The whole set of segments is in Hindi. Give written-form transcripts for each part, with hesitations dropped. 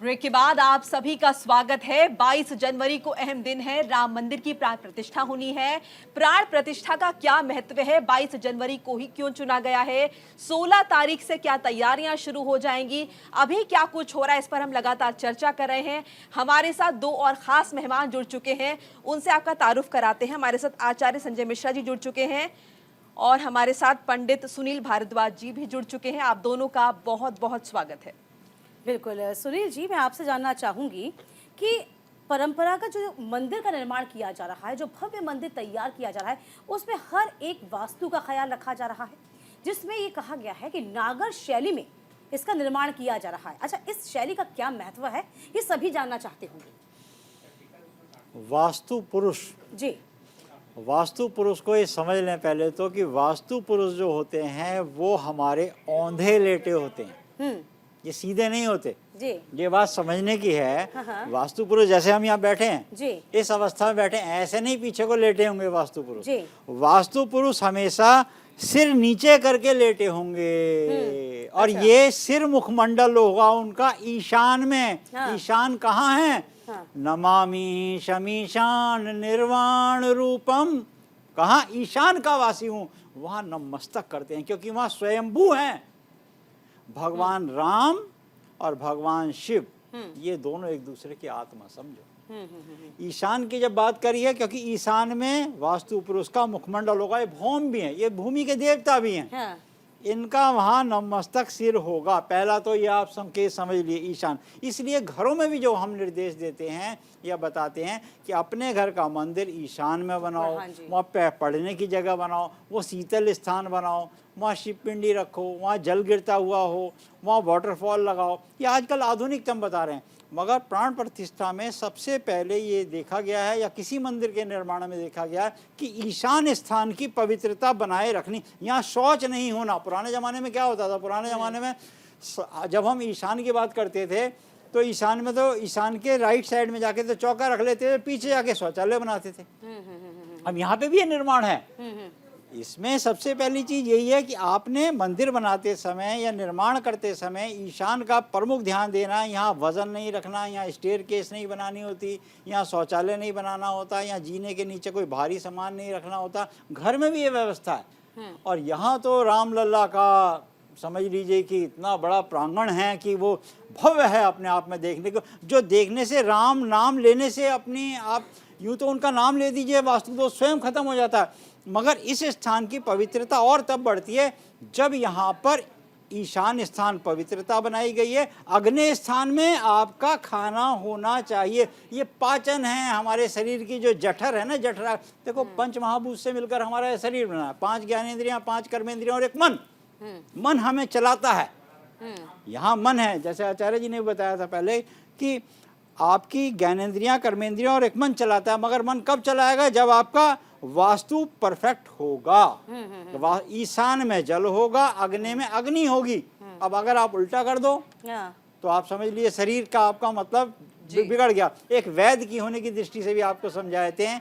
ब्रेक के बाद आप सभी का स्वागत है। 22 जनवरी को अहम दिन है, राम मंदिर की प्राण प्रतिष्ठा होनी है। प्राण प्रतिष्ठा का क्या महत्व है, 22 जनवरी को ही क्यों चुना गया है, 16 तारीख से क्या तैयारियां शुरू हो जाएंगी, अभी क्या कुछ हो रहा है, इस पर हम लगातार चर्चा कर रहे हैं। हमारे साथ दो और खास मेहमान जुड़ चुके हैं, उनसे आपका तारुफ कराते हैं। हमारे साथ आचार्य संजय मिश्रा जी जुड़ चुके हैं और हमारे साथ पंडित सुनील भारद्वाज जी भी जुड़ चुके हैं। आप दोनों का बहुत बहुत स्वागत है। बिल्कुल सुनील जी, मैं आपसे जानना चाहूँगी कि परंपरागत जो मंदिर का निर्माण किया जा रहा है, जो भव्य मंदिर तैयार किया जा रहा है, उसमें हर एक वास्तु का ख्याल रखा जा रहा है, जिसमें ये कहा गया है कि नागर शैली में इसका निर्माण किया जा रहा है। अच्छा, इस शैली का क्या महत्व है, ये सभी जानना चाहते होंगे। वास्तु पुरुष जी, वास्तु पुरुष को ये समझ लें पहले तो कि वास्तु पुरुष जो होते हैं वो हमारे औंधे लेटे होते हैं, ये सीधे नहीं होते जी, ये बात समझने की है। हाँ। वास्तु पुरुष जैसे हम यहाँ बैठे हैं जी, इस अवस्था में बैठे हैं, ऐसे नहीं पीछे को लेटे होंगे वास्तु पुरुष। जी। वास्तु पुरुष हमेशा सिर नीचे करके लेटे होंगे और अच्छा। ये सिर मुखमंडल होगा उनका ईशान में। हाँ। ईशान कहाँ है? हाँ। नमामि शमीशान निर्वाण रूपम, कहाँ? ईशान का वासी हूँ, वहाँ नमस्तक करते हैं क्योंकि वहाँ स्वयंभू हैं। भगवान राम और भगवान शिव ये दोनों एक दूसरे की आत्मा, समझो। ईशान की जब बात करी है क्योंकि ईशान में वास्तु पुरुष का मुखमंडल होगा, ये भौम भी हैं, ये भूमि के देवता भी हैं। हाँ। इनका वहाँ नमस्तक सिर होगा। पहला तो ये आप संकेत समझ लिए, ईशान। इसलिए घरों में भी जो हम निर्देश देते हैं या बताते हैं कि अपने घर का मंदिर ईशान में बनाओ, हाँ जी। वहाँ पढ़ने की जगह बनाओ, वो शीतल स्थान बनाओ, वहाँ शिवपिंडी रखो, वहाँ जल गिरता हुआ हो, वहाँ वाटरफॉल लगाओ। ये आजकल आधुनिकतम बता रहे हैं, मगर प्राण प्रतिष्ठा में सबसे पहले ये देखा गया है या किसी मंदिर के निर्माण में देखा गया है कि ईशान स्थान की पवित्रता बनाए रखनी। यहाँ शौच नहीं होना। पुराने ज़माने में क्या होता था? पुराने ज़माने में जब हम ईशान की बात करते थे तो ईशान में तो ईशान के राइट साइड में जाके तो चौका रख लेते थे, पीछे जाके शौचालय बनाते थे। अब यहाँ पे भी ये निर्माण है। इसमें सबसे पहली चीज़ यही है कि आपने मंदिर बनाते समय या निर्माण करते समय ईशान का प्रमुख ध्यान देना। यहाँ वजन नहीं रखना, यहाँ स्टेयर केस नहीं बनानी होती, यहाँ शौचालय नहीं बनाना होता, यहाँ जीने के नीचे कोई भारी सामान नहीं रखना होता। घर में भी ये व्यवस्था है। और यहाँ तो रामलला का समझ लीजिए कि इतना बड़ा प्रांगण है कि वो भव्य है अपने आप में देखने को, जो देखने से राम नाम लेने से अपनी आप यूँ तो उनका नाम ले दीजिए, वास्तु तो स्वयं खत्म हो जाता है। मगर इस स्थान की पवित्रता और तब बढ़ती है जब यहाँ पर ईशान स्थान पवित्रता बनाई गई है। अग्नि स्थान में आपका खाना होना चाहिए। ये पाचन है हमारे शरीर की, जो जठर है ना, जठर देखो पंच महाभूत से मिलकर हमारा शरीर बना है। 5 ज्ञानेंद्रियां, 5 कर्मेंद्रियां और एक मन। मन हमें चलाता है। यहाँ मन है, जैसे आचार्य जी ने बताया था पहले कि आपकी ज्ञानेंद्रियां, कर्मेंद्रियां और एक मन चलाता है। मगर मन कब चलाएगा? जब आपका वास्तु परफेक्ट होगा। तो ईशान में जल होगा, अग्नि में अग्नि होगी। अब अगर आप उल्टा कर दो तो आप समझ लिए शरीर का आपका मतलब बिगड़ गया। एक वैद्य की होने की दृष्टि से भी आपको समझाते हैं,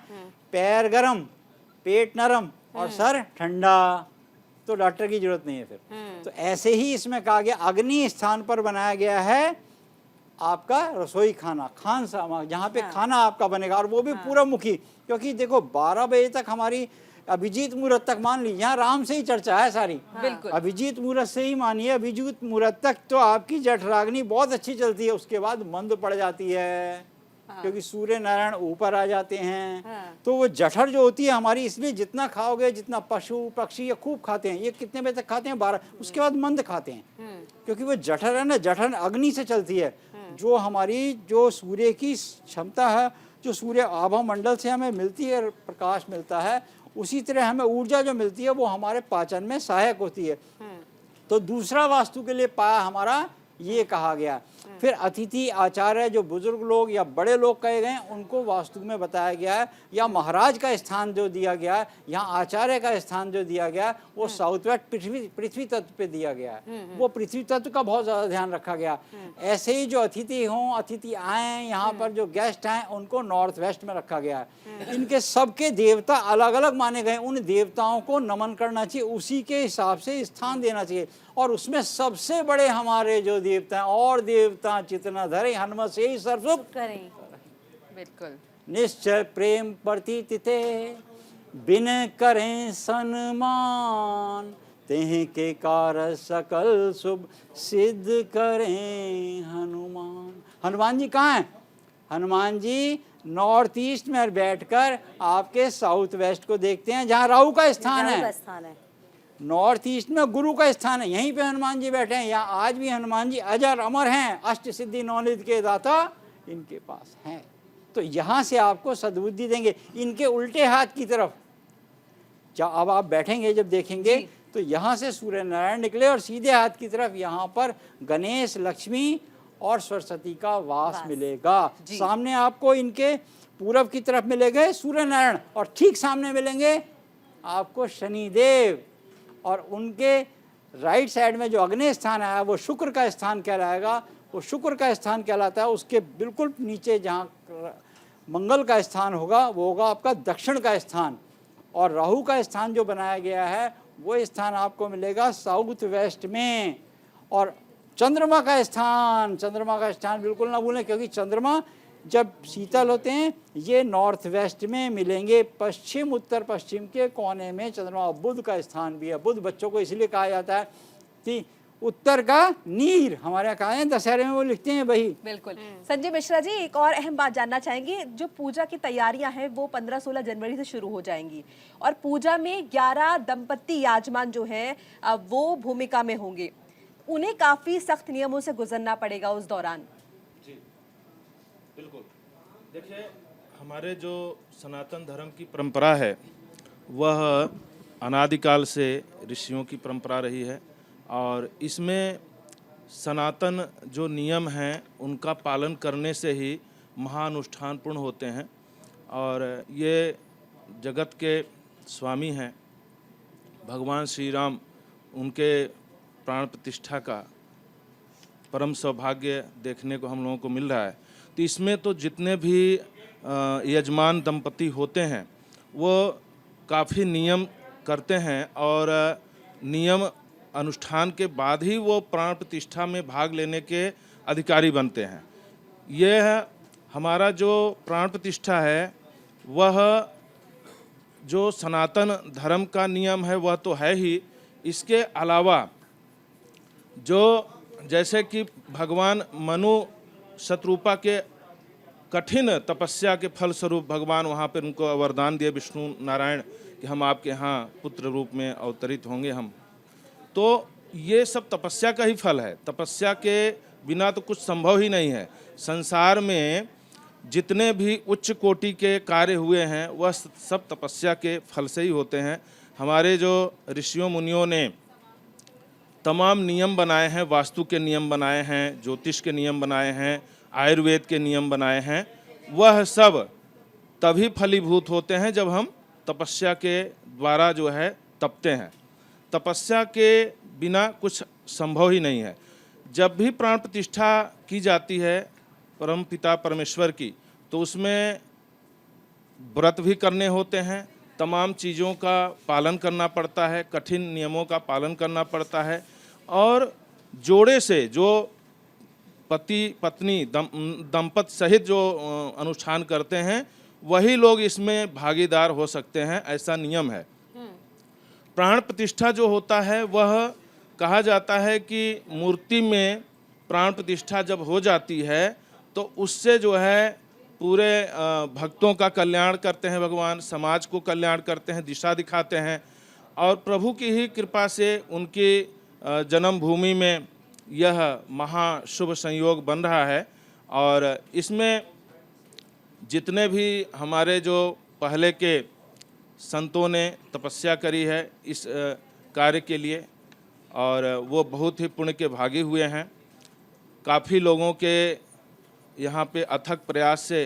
पैर गरम, पेट नरम और सर ठंडा, तो डॉक्टर की जरूरत नहीं है फिर। तो ऐसे ही इसमें कहा गया अग्नि स्थान पर बनाया गया है आपका रसोई खाना, खान सामान, जहाँ पे खाना आपका बनेगा, और वो भी पूरा मुखी। क्योंकि देखो 12 बजे तक हमारी अभिजीत मुहूर्त तक, मान लीजिए यहाँ राम से ही चर्चा है सारी। बिल्कुल। अभिजीत मुहूर्त से ही मानिए, अभिजीत मुहूर्त तक तो आपकी जठराग्नि बहुत अच्छी चलती है। उसके बाद मंद पड़ जाती है क्योंकि सूर्य नारायण ऊपर आ जाते हैं। तो वो जठर जो होती है हमारी, इसलिए जितना खाओगे, जितना पशु पक्षी ये खूब खाते हैं, ये कितने बजे तक खाते हैं? 12। उसके बाद मंद खाते हैं क्योंकि वो जठर है ना, जठर अग्नि से चलती है। जो हमारी जो सूर्य की क्षमता है, जो सूर्य आभा मंडल से हमें मिलती है, प्रकाश मिलता है, उसी तरह हमें ऊर्जा जो मिलती है वो हमारे पाचन में सहायक होती है। तो दूसरा वास्तु के लिए पाया हमारा ये कहा गया। फिर अतिथि आचार्य जो बुजुर्ग लोग या बड़े लोग कहे गए उनको वास्तु में बताया गया है, या महाराज का स्थान जो दिया गया है, यहाँ आचार्य का स्थान जो दिया गया है वो साउथ वेस्ट पृथ्वी तत्व पे दिया गया है। वो पृथ्वी तत्व का बहुत ज़्यादा ध्यान रखा गया। ऐसे ही जो अतिथि हों, अतिथि आए यहाँ पर, जो गेस्ट आए उनको नॉर्थ वेस्ट में रखा गया है। इनके सबके देवता अलग अलग माने गए, उन देवताओं को नमन करना चाहिए, उसी के हिसाब से स्थान देना चाहिए। और उसमें सबसे बड़े हमारे जो देवता हैं और देवता शिवता चितना धरे हनुमत से ही सर्वसुख करें। बिल्कुल। निश्चय प्रेम प्रतीत थे बिन करें सन्मान तेह के कार सकल शुभ सिद्ध करें हनुमान। हनुमान जी कहाँ हैं? हनुमान जी नॉर्थ ईस्ट में बैठकर आपके साउथ वेस्ट को देखते हैं, जहाँ राहु का स्थान राहु का है। स्थान है। नॉर्थ ईस्ट में गुरु का स्थान है, यहीं पे हनुमान जी बैठे हैं। यहाँ आज भी हनुमान जी अजर अमर हैं, अष्ट सिद्धि नौनिधि के दाता इनके पास हैं। तो यहाँ से आपको सद्बुद्धि देंगे। इनके उल्टे हाथ की तरफ जब अब आप बैठेंगे, जब देखेंगे तो यहाँ से सूर्य नारायण निकले और सीधे हाथ की तरफ यहाँ पर गणेश, लक्ष्मी और सरस्वती का वास मिलेगा। सामने आपको इनके पूरब की तरफ मिलेंगे सूर्य नारायण और ठीक सामने मिलेंगे आपको शनिदेव, और उनके राइट साइड में जो अग्नि स्थान आया वो शुक्र का स्थान कहलाएगा। वो शुक्र का स्थान कहलाता है। उसके बिल्कुल नीचे जहाँ मंगल का स्थान होगा वो होगा आपका दक्षिण का स्थान, और राहु का स्थान जो बनाया गया है वो स्थान आपको मिलेगा साउथ वेस्ट में। और चंद्रमा का स्थान बिल्कुल ना भूलें, क्योंकि चंद्रमा जब शीतल होते हैं ये नॉर्थ वेस्ट में मिलेंगे, पश्चिम उत्तर पश्चिम के कोने में चंद्रमा। बुध का स्थान भी है। बुध बच्चों को इसलिए कहा जाता है कि उत्तर का नीर, हमारे यहाँ कहा है दशहरे में वो लिखते हैं वही। बिल्कुल। संजय मिश्रा जी, एक और अहम बात जानना चाहेंगे। जो पूजा की तैयारियां हैं वो 15-16 जनवरी से शुरू हो जाएंगी, और पूजा में 11 दंपत्ति याजमान जो है वो भूमिका में होंगे। उन्हें काफी सख्त नियमों से गुजरना पड़ेगा उस दौरान। जी बिल्कुल। देखिए, हमारे जो सनातन धर्म की परंपरा है वह अनादिकाल से ऋषियों की परंपरा रही है, और इसमें सनातन जो नियम हैं उनका पालन करने से ही महानुष्ठान पूर्ण होते हैं। और ये जगत के स्वामी हैं भगवान श्री राम, उनके प्राण प्रतिष्ठा का परम सौभाग्य देखने को हम लोगों को मिल रहा है। तो इसमें तो जितने भी यजमान दंपति होते हैं वो काफ़ी नियम करते हैं, और नियम अनुष्ठान के बाद ही वो प्राण प्रतिष्ठा में भाग लेने के अधिकारी बनते हैं। यह हमारा जो प्राण प्रतिष्ठा है वह जो सनातन धर्म का नियम है वह तो है ही, इसके अलावा जो जैसे कि भगवान मनु शत्रुपा के कठिन तपस्या के फल स्वरूप भगवान वहाँ पर उनको वरदान दिए विष्णु नारायण कि हम आपके यहाँ पुत्र रूप में अवतरित होंगे हम। तो ये सब तपस्या का ही फल है। तपस्या के बिना तो कुछ संभव ही नहीं है। संसार में जितने भी उच्च कोटि के कार्य हुए हैं वह सब तपस्या के फल से ही होते हैं। हमारे जो ऋषियों मुनियों ने तमाम नियम बनाए हैं, वास्तु के नियम बनाए हैं, ज्योतिष के नियम बनाए हैं, आयुर्वेद के नियम बनाए हैं, वह सब तभी फलीभूत होते हैं जब हम तपस्या के द्वारा जो है तपते हैं। तपस्या के बिना कुछ संभव ही नहीं है। जब भी प्राण प्रतिष्ठा की जाती है परम पिता परमेश्वर की, तो उसमें व्रत भी करने होते हैं, तमाम चीज़ों का पालन करना पड़ता है, कठिन नियमों का पालन करना पड़ता है, और जोड़े से जो पति पत्नी दंपत सहित जो अनुष्ठान करते हैं वही लोग इसमें भागीदार हो सकते हैं, ऐसा नियम है। प्राण प्रतिष्ठा जो होता है वह कहा जाता है कि मूर्ति में प्राण प्रतिष्ठा जब हो जाती है तो उससे जो है पूरे भक्तों का कल्याण करते हैं भगवान, समाज को कल्याण करते हैं, दिशा दिखाते हैं, और प्रभु की ही कृपा से उनकी जन्मभूमि में यह महाशुभ संयोग बन रहा है। और इसमें जितने भी हमारे जो पहले के संतों ने तपस्या करी है इस कार्य के लिए, और वो बहुत ही पुण्य के भागी हुए हैं। काफ़ी लोगों के यहाँ पे अथक प्रयास से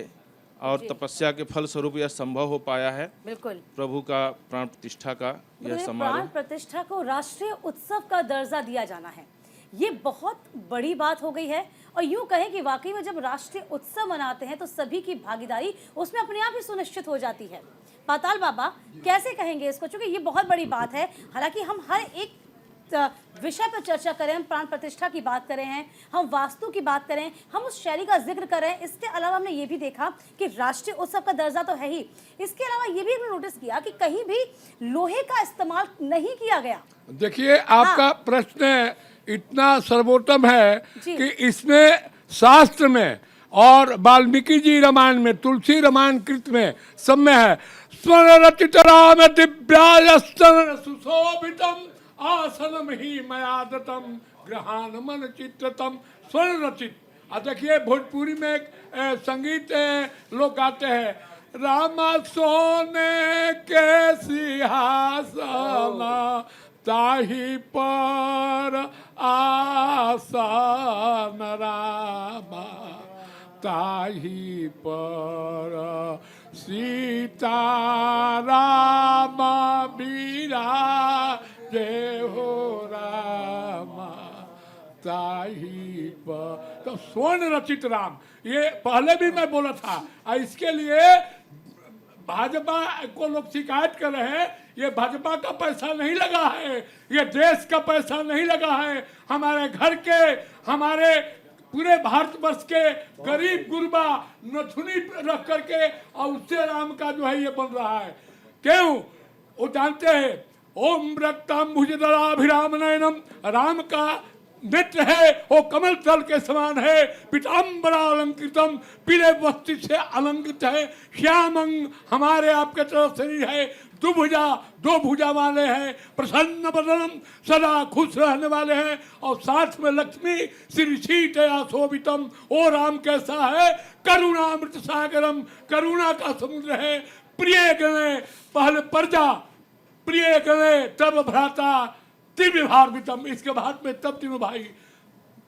और तपस्या के फल स्वरूप यह संभव हो पाया है। बिल्कुल। प्रभु का प्राण प्रतिष्ठा का यह प्राण समारोह। प्रतिष्ठा को राष्ट्रीय उत्सव का दर्जा दिया जाना है, ये बहुत बड़ी बात हो गई है। और यूं कहें कि वाकई में जब राष्ट्रीय उत्सव मनाते हैं तो सभी की भागीदारी उसमें अपने आप ही सुनिश्चित हो जाती है। पाताल बाबा कैसे कहेंगे इसको, चूंकि ये बहुत बड़ी बात है। हालांकि हम हर एक विषय पर चर्चा करें, हम प्राण प्रतिष्ठा की बात करें हैं, हम वास्तु की बात करें, हम उस शैली का जिक्र करें। इसके अलावा हमने ये भी देखा कि राष्ट्रीय उत्सव का दर्जा तो है ही, इसके अलावा ये भी हमने नोटिस किया कि कहीं भी लोहे का इस्तेमाल नहीं किया गया। देखिए, आपका प्रश्न इतना सर्वोत्तम है जी। कि इसमें शास्त्र में और वाल्मीकि जी रामायण में, तुलसी रामायण कृत में सब में है। स्वर्ण रचित राम दिव्यास्तन सुशोभितम आसनम ही मया दतम ग्रहान मन चित्रतम स्वर्ण रचित। देखिए, भोजपुरी में एक संगीत लोग गाते हैं, रामा सोने के सिंहासन ताही पर आसन रामा ताही पर सीता राम बिराजे हो रामा ताही पर। तो स्वर्ण रचित राम, ये पहले भी मैं बोला था। इसके लिए भाजपा को लोग शिकायत कर रहे हैं, ये भाजपा का पैसा नहीं लगा है, ये देश का पैसा नहीं लगा है, हमारे घर के, हमारे पूरे भारतवर्ष के गरीब गुरबा नथुनी रख करके और उससे राम का जो है ये बन रहा है। क्यों? वो जानते हैं, ओम रक्तम भुजदराभिराम नयनम, राम का नेत्र है वो कमल तल के समान है, पीताम्बरा अलंकृतम, पीले वस्त्र से अलंकृत है, श्यामंग हमारे आपके तरफ शरीर है, दुभुजा, दो भुजा वाले हैं, प्रसन्न बदनम सदा खुश रहने वाले हैं, और साथ में लक्ष्मी श्री सीतया शोभितम। ओ राम कैसा है? करुणामृत सागरम, करुणा का समुद्र है। प्रिय गणे पहले प्रजा, प्रिय गणे तब भ्राता त्रिविभार्वितम, इसके बाद में तब तीनों भाई,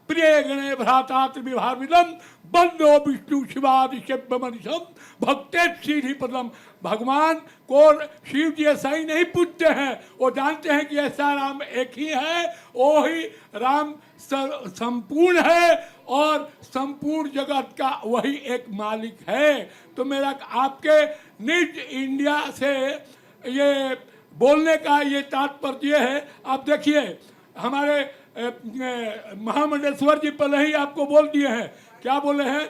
प्रिय गणे भ्राता त्रिविभार्वितम बंदो विष्णु शिवादि मनीषम भक्ते सीधी पदम। भगवान को शिव जी ऐसा ही नहीं पूछते हैं, वो जानते हैं कि ऐसा राम एक ही है, वो ही राम संपूर्ण है और संपूर्ण जगत का वही एक मालिक है। तो मेरा आपके निज इंडिया से ये बोलने का ये तात्पर्य है। आप देखिए, हमारे महामंडलेश्वर जी पहले ही आपको बोल दिए हैं, क्या बोले हैं?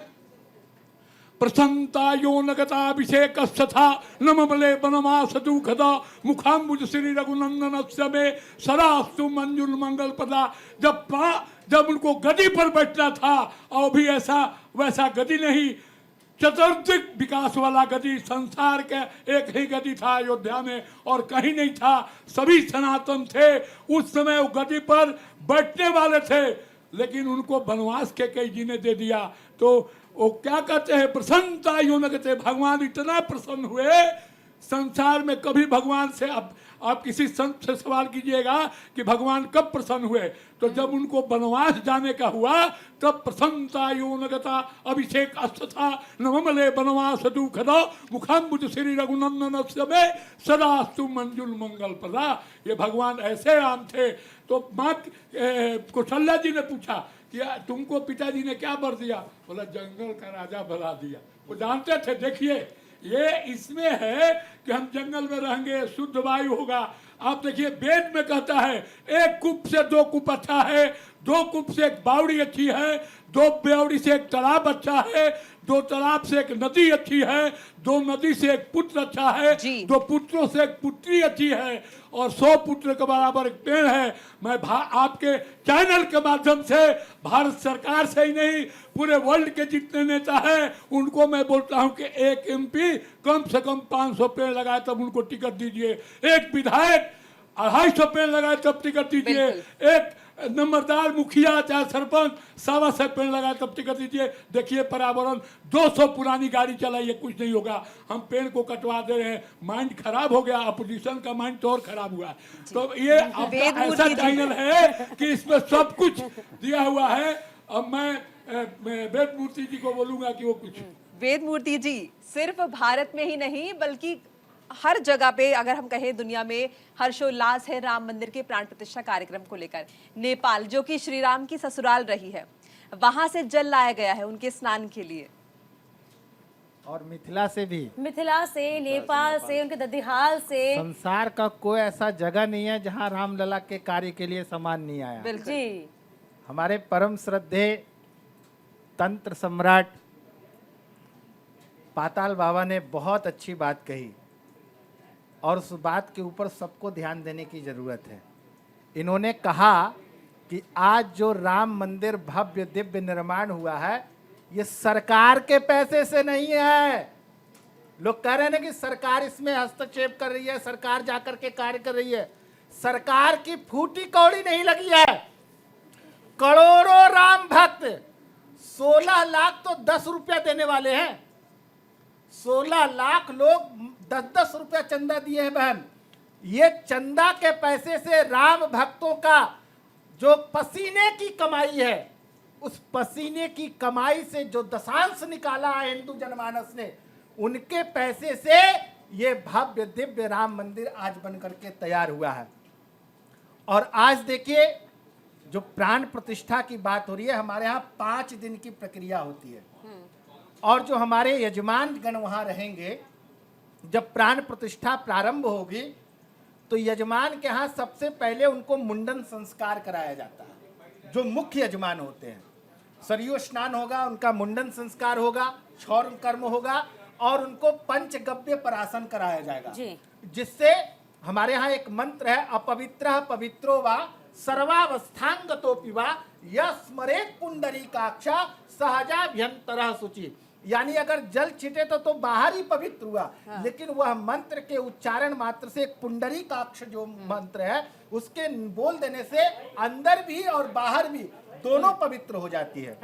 प्रसन्नता यो नगताभिषेक तथा नमले बनवास दुखदा मुखाम्बुज श्री रघुनंदन में सदास्तु मंजुल मंगल पदा। जब उनको गद्दी पर बैठना था, और भी ऐसा वैसा गद्दी नहीं, चतुर्दिक विकास वाला गद्दी, संसार के एक ही गद्दी था अयोध्या में और कहीं नहीं था, सभी सनातन थे। उस समय वो गद्दी पर बैठने वाले थे, लेकिन उनको वनवास के कई जी ने दे दिया। तो वो क्या कहते हैं? प्रसन्नता यूं न कहते, भगवान इतना प्रसन्न हुए, संसार में कभी भगवान से आप किसी संत से सवाल कीजिएगा कि भगवान कब प्रसन्न हुए, तो जब उनको वनवास जाने का हुआ तब प्रसन्नता यूं न कहता अभिषेक अस्थथा नवमले वनवास दुखदा मुखाम्बुज श्री रघुनंदन में सदास्तु मंजुल मंगल प्रदा। ये भगवान ऐसे राम थे। तो माँ कौशल्या जी ने पूछा कि तुमको पिताजी ने क्या वर दिया? बोला जंगल का राजा बना दिया। वो जानते थे, देखिए ये इसमें है कि हम जंगल में रहेंगे, शुद्ध वायु होगा। आप देखिए, वेद में कहता है एक कूप से दो कूप अच्छा है, दो कूप से एक बावड़ी अच्छी है, दो बावड़ी से एक तालाब अच्छा है, दो तालाब से एक नदी अच्छी है, दो नदी से एक पुत्र अच्छा है, दो पुत्रों से एक पुत्री अच्छी है, और 100 पुत्र के बराबर एक पेड़ है। मैं आपके चैनल के माध्यम से भारत सरकार से ही नहीं, पूरे वर्ल्ड के जितने नेता हैं उनको मैं बोलता हूं कि एक एमपी कम से कम 500 पेड़ लगाए तब उनको टिकट दीजिए, एक विधायक 250 पेड़ लगाए तब टिकट दीजिए, एक नंबरदार मुखिया चाहे सरपंच 125 पेड़ लगाए तब टिकट दीजिए। देखिए पर्यावरण, 200 पुरानी गाड़ी चलाइए, कुछ नहीं होगा। हम पेड़ को कटवा दे रहे हैं, माइंड खराब हो गया, अपोजिशन का माइंड तो और खराब हुआ। तो ये ऐसा चैनल है कि इसमें सब कुछ दिया हुआ है। अब मैं वेद मूर्ति जी को बोलूंगा कि वो कुछ। वेद मूर्ति जी, सिर्फ भारत में ही नहीं बल्कि हर जगह पे अगर हम कहें दुनिया में हर्षोल्लास है राम मंदिर के प्राण प्रतिष्ठा कार्यक्रम को लेकर। नेपाल जो कि श्री राम की ससुराल रही है, वहां से जल लाया गया है उनके स्नान के लिए। और मिथिला से भी। मिथिला से, नेपाल से, उनके ददिहाल से। संसार का कोई ऐसा जगह नहीं है जहां रामलला के कार्य के लिए सम्मान नहीं आया। जी। हमारे परम श्रद्धे तंत्र सम्राट पाताल बाबा ने बहुत अच्छी बात कही और उस बात के ऊपर सबको ध्यान देने की जरूरत है। इन्होंने कहा कि आज जो राम मंदिर भव्य दिव्य निर्माण हुआ है, ये सरकार के पैसे से नहीं है। लोग कह रहे हैं ना कि सरकार इसमें हस्तक्षेप कर रही है, सरकार जाकर के कार्य कर रही है। सरकार की फूटी कौड़ी नहीं लगी है। करोड़ों राम भक्त 16 लाख तो 10 रुपया देने वाले हैं। 16 लाख लोग 10-10 रुपया चंदा दिए हैं बहन। ये चंदा के पैसे से राम भक्तों का जो पसीने की कमाई है, उस पसीने की कमाई से जो दशांश निकाला है हिंदू जनमानस ने, उनके पैसे से ये भव्य दिव्य राम मंदिर आज बनकर के तैयार हुआ है। और आज देखिए जो प्राण प्रतिष्ठा की बात हो रही है, हमारे यहाँ 5 दिन की प्रक्रिया होती है और जो हमारे यजमान गण वहाँ रहेंगे, जब प्राण प्रतिष्ठा प्रारंभ होगी तो यजमान के यहाँ सबसे पहले उनको मुंडन संस्कार कराया जाता है। जो मुख्य यजमान होते हैं, सरयू स्नान होगा, उनका मुंडन संस्कार होगा, क्षौर कर्म होगा और उनको पंचगव्य परासन कराया जाएगा, जिससे हमारे यहाँ एक मंत्र है, अपवित्र पवित्रो वा सर्वावस्थांगतोपि वा यस्मरेत पुंडरीकाक्षा सहजाभ्यंतरः शुचि। यानी अगर जल छिटे तो बाहर ही पवित्र हुआ, लेकिन वह मंत्र के उच्चारण मात्र से एक पुंडरीकाक्ष जो मंत्र है उसके बोल देने से अंदर भी और बाहर भी दोनों पवित्र हो जाती है।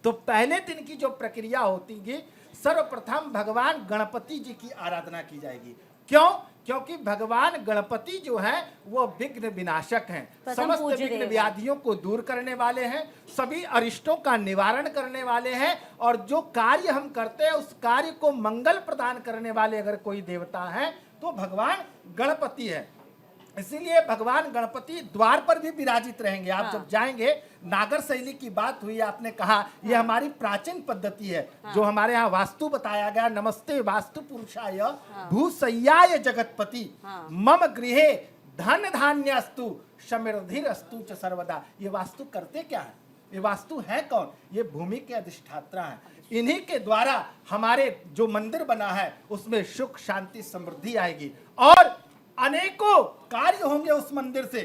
तो पहले दिन की जो प्रक्रिया होती है, सर्वप्रथम भगवान गणपति जी की आराधना की जाएगी। क्यों? क्योंकि भगवान गणपति जो है वो विघ्न विनाशक हैं, समस्त विघ्न व्याधियों को दूर करने वाले हैं, सभी अरिष्टों का निवारण करने वाले हैं और जो कार्य हम करते हैं उस कार्य को मंगल प्रदान करने वाले अगर कोई देवता है तो भगवान गणपति है। इसीलिए भगवान गणपति द्वार पर भी विराजित रहेंगे। आप जब जाएंगे, नागर शैली की बात हुई, आपने कहा यह हमारी प्राचीन पद्धति है। जो हमारे यहाँ वास्तु बताया गया, नमस्ते वास्तु पुरुषाय भूसय्याय जगतपति मम गृहे धन धान्यस्तु समृद्धिरस्तु च सर्वदा। ये वास्तु करते क्या है? ये वास्तु है कौन? ये भूमि के अधिष्ठात्रा है। इन्हीं के द्वारा हमारे जो मंदिर बना है उसमें सुख शांति समृद्धि आएगी और अनेकों कार्य होंगे उस मंदिर से।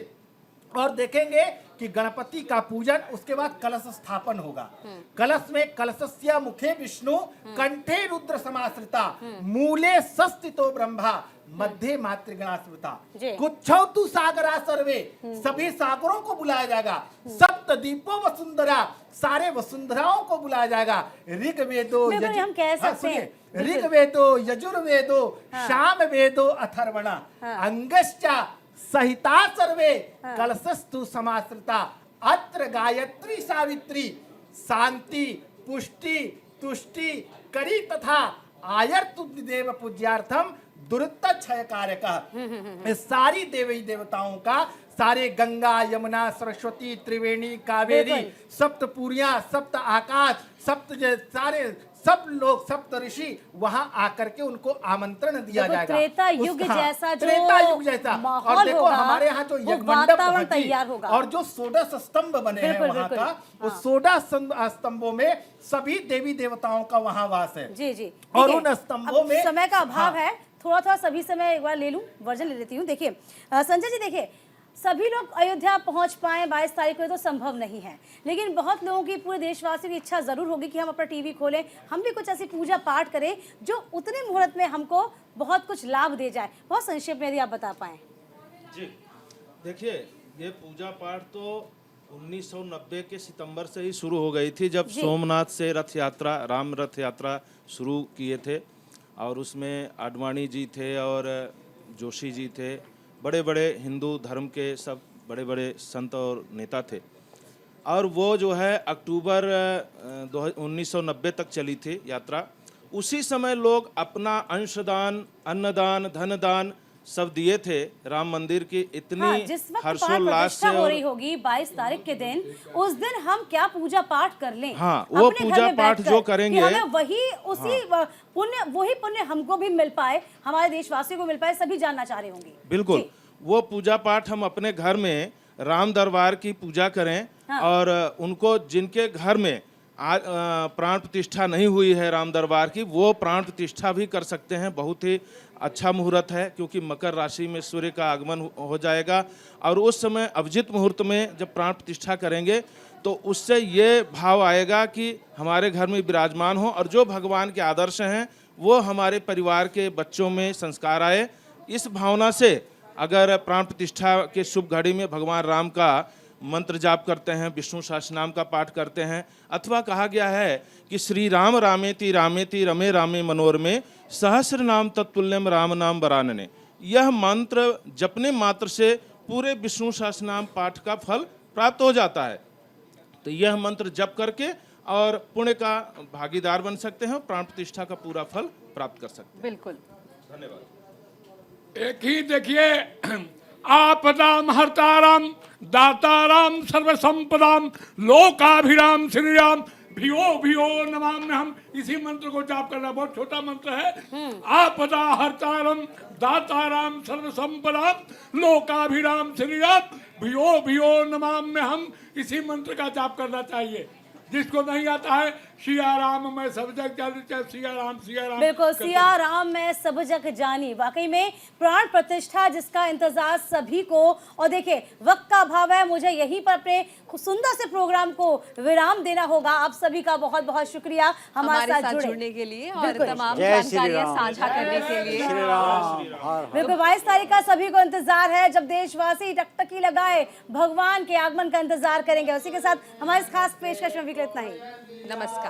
और देखेंगे कि गणपति का पूजन, उसके बाद कलश स्थापन होगा। कलश में कलशस्य मुखे विष्णु कंठे रुद्र समाश्रिता मूले सस्तितो ब्रह्मा मध्य मातृगणा स्मृता कुच्छौ तु सागरा सर्वे। सभी सागरों को बुलाया जाएगा। सप्त दीपो वसुंधरा, सारे वसुंधराओं को बुलाया जाएगा। ऋग्वेदो ऋग्वेदो यजुर्वेदो शाम वेदो अथर्वणा अंगश्चा सहिता सर्वे कलशस्तु समाश्रिता अत्र गायत्री सावित्री शांति पुष्टि तुष्टि करी तथा आयर्तु देव पूज्यार्थम दुरित क्षय कारक। सारी देवी देवताओं का, सारे गंगा यमुना सरस्वती त्रिवेणी कावेरी सप्तपुरियां सप्त आकाश सारे सब लोग सप्त ऋषि वहां आकर के उनको आमंत्रण दिया जाएगा। त्रेता युग जैसा जो त्रेता युग जैसा। और देखो हमारे यहाँ जो यज्ञमंडप तैयार होगा और जो 16 स्तंभ बने हैं वहाँ का, उस 16 स्तंभों में सभी देवी देवताओं का वहाँ वास है। जी जी। और उन स्तंभों में समय का अभाव है, थोड़ा सभी समय एक बार ले लूं, वर्जन ले लेती हूँ। देखिए संजय जी, देखिए सभी लोग अयोध्या पहुंच पाए 22 तारीख को तो संभव नहीं है, लेकिन बहुत लोगों की, पूरे देशवासियों की इच्छा जरूर होगी कि हम अपना टीवी खोलें, हम भी कुछ ऐसी पूजा पाठ करें जो उतने मुहूर्त में हमको बहुत कुछ लाभ दे जाए। बहुत संक्षेप में यदि आप बता पाएं। जी देखिए, ये पूजा पाठ तो 1990 के सितंबर से ही शुरू हो गई थी, जब सोमनाथ से रथ यात्रा, राम रथ यात्रा शुरू किए थे और उसमें आडवाणी जी थे और जोशी जी थे, बड़े बड़े हिंदू धर्म के सब बड़े बड़े संत और नेता थे। और वो जो है अक्टूबर 1990 तक चली थी यात्रा। उसी समय लोग अपना अंशदान, अन्नदान, धनदान सब दिए थे राम मंदिर की इतनी हाँ, जिस वक्त प्राण हर्षोल्लास प्रतिष्ठा से हो और रही होगी 22 तारीख के दिन, उस दिन हम क्या पूजा पाठ कर लें? हाँ, वो अपने घर पूजा में पाठ बैठकर, जो कि करेंगे, हमें वही उसी पुण्य, वही पुण्य हमको भी मिल पाए, हमारे देशवासियों को मिल पाए, सभी जानना चाह रहे होंगे। बिल्कुल जी। वो पूजा पाठ हम अपने घर में राम दरबार की पूजा करें। हाँ। और उनको जिनके घर में प्राण प्रतिष्ठा नहीं हुई है राम दरबार की, वो प्राण प्रतिष्ठा भी कर सकते हैं। बहुत ही अच्छा मुहूर्त है, क्योंकि मकर राशि में सूर्य का आगमन हो जाएगा और उस समय अभिजित मुहूर्त में जब प्राण प्रतिष्ठा करेंगे तो उससे ये भाव आएगा कि हमारे घर में विराजमान हो और जो भगवान के आदर्श हैं वो हमारे परिवार के बच्चों में संस्कार आए। इस भावना से अगर प्राण प्रतिष्ठा के शुभ घड़ी में भगवान राम का मंत्र जाप करते हैं, विष्णु सहस्रनाम का पाठ करते हैं, अथवा कहा गया है कि श्री राम रामेति रामेति रमे रामे मनोरमे सहस्र नाम तत्तुल्यम राम नाम वरानने, यह मंत्र जपने मात्र से पूरे विष्णु सहस्रनाम पाठ का फल प्राप्त हो जाता है। तो यह मंत्र जप करके और पुण्य का भागीदार बन सकते हैं और प्राण प्रतिष्ठा का पूरा फल प्राप्त कर सकते हैं। बिल्कुल। धन्यवाद। एक ही देखिए, आपदाम हरताराम दाताराम सर्वसंपदाम लोकाभिराम श्री राम भियो भियो नमाम्य। हम इसी मंत्र को जाप करना, बहुत छोटा मंत्र है। आपदा हरतारम दाताराम सर्वसंपदाम लोकाभिराम श्री राम भियो भियो नमाम्य। हम इसी मंत्र का जाप करना चाहिए। जिसको नहीं आता है सिया राम मैं सब जग जानी, सिया राम बिल्कुल, सिया राम मैं सब जग जानी। वाकई में प्राण प्रतिष्ठा जिसका इंतजार सभी को, और देखिए वक्त का अभाव है, मुझे यहीं पर अपने सुंदर से प्रोग्राम को विराम देना होगा। आप सभी का बहुत बहुत शुक्रिया हमारे साथ जुड़ने के लिए और बिल्कुल। तमाम जय श्री जानकारियां राम। साझा करने के लिए। श्री राम हर बिल्कुल 22 तारीख का सभी को इंतजार है, जब देशवासी टकटकी लगाए भगवान के आगमन का इंतजार करेंगे। उसी के साथ हमारे इस खास पेशकश में भी इतना ही। नमस्कार।